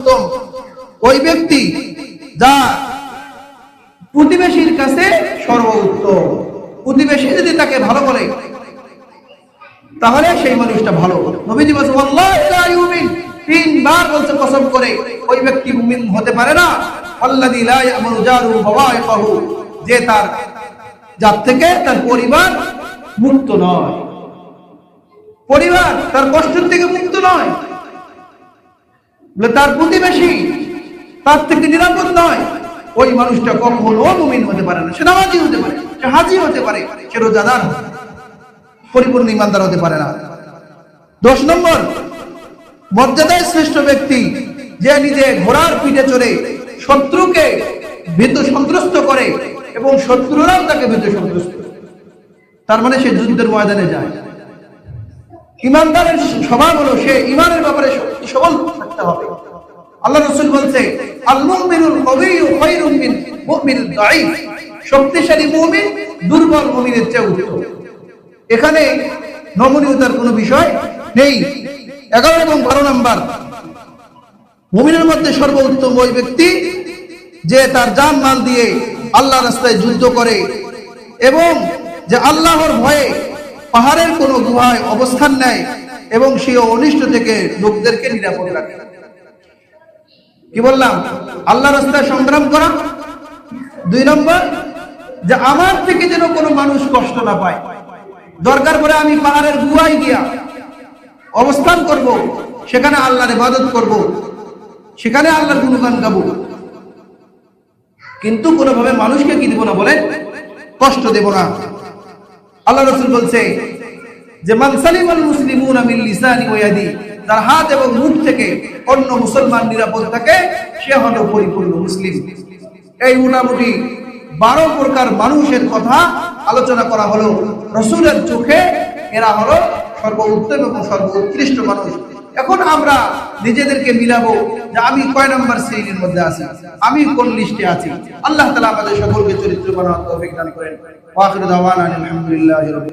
উত্তম ওই ব্যক্তি যা প্রতিবেশীর কাছে সর্বোত্তম। প্রতিবেশী যদি তাকে ভালো বলে তাহলে সেই মানুষটা ভালো। নবীজি বলেছেন আল্লাহ লা ইউমিন, তিনবার বলছে কসম করে, ওই ব্যক্তি মুমিন হতে পারে না। আল্লাযী লা ইয়ামানু জারু বাওয়াইকাহু, যে তার যার থেকে তার পরিবার মুক্ত নয়, পরিবার তার কষ্টের থেকে মুক্ত নয়, তার প্রতিবেশী তার থেকে নিরাপদ নয়, ওই মানুষটা কখনো মুমিন হতে পারে না। সে নামাজি হতে পারে, সে হাজি হতে পারে, সে রোজাদার, পরিপূর্ণ ইমানদার হতে পারে না। 10 নম্বর, মর্যাদায় শ্রেষ্ঠ ব্যক্তি যে নিজে ঘোড়ার পিঠে চড়ে শত্রুকে ভীত সন্ত্রস্ত করে এবং শত্রুরাও তাকে ভীত সন্ত্রস্ত, তার মানে সে যুদ্ধের ময়দানে যায়। ইমানদারের স্বভাব হলো সে ইমানের ব্যাপারে সবল থাকতে হবে। আল্লাহ রাসূল বলছে আল মুমিনুল কওয়িয়্যু খায়রুম মিন মুমিনিদ দাঈফ, শক্তিশালী মুমিন দুর্বল মুমিনের চেয়ে উত্তম। এখানে নমনীয়তার কোনো বিষয় নেই। 11 এবং 12 নম্বর, মুমিনের মধ্যে সর্বোত্তম ওই ব্যক্তি যে তার জান মাল দিয়ে আল্লাহর রাস্তায় যুদ্ধ করে এবং যে আল্লাহর ভয়ে পাহাড়ের কোনো গুহায় অবস্থান নেয় এবং সে অনিষ্ট থেকে লোকদেরকে নিরাপদ রাখে। কি বললাম? আল্লাহর রাস্তায় সংগ্রাম করা। 2 নম্বর, যে আমার থেকে যেন কোনো মানুষ কষ্ট না পায়, দরকার পড়ে আমি পাহাড়ের গুহায় গিয়া অবস্থান করব, সেখানে আল্লাহর ইবাদত করব, সেখানে আল্লাহর গুণগান গাবো, কিন্তু কোনোভাবে মানুষকে কি দেব না, বলে কষ্ট দেব না। আল্লাহ রাসূল বলছে যে মান সালিমাল মুসলিমুনা মিন লিসানি ওয়া ইয়াদি, তার হাত এবং মুখ থেকে অন্য মুসলমান নিরাপদ থাকে, সে হলো পরিপূর্ণ মুসলিম। এই মোটামুটি 12 প্রকার মানুষের কথা আলোচনা করা হলো। রাসূলের চোখে এরা হলো সর্বোত্তম এবং সর্বোৎকৃষ্ট মানুষ। এখন আমরা নিজেদেরকে মিলাবো যে আমি কয় নম্বর শ্রেণীর মধ্যে আছি, আমি কোন লিস্টে আছি। আল্লাহ তাআলা আমাদের সকলকে চরিত্র বানানোর তৌফিক দান করেন। ওয়া আখিরু দাওয়ানা আলহামদুলিল্লাহি রাব্বিল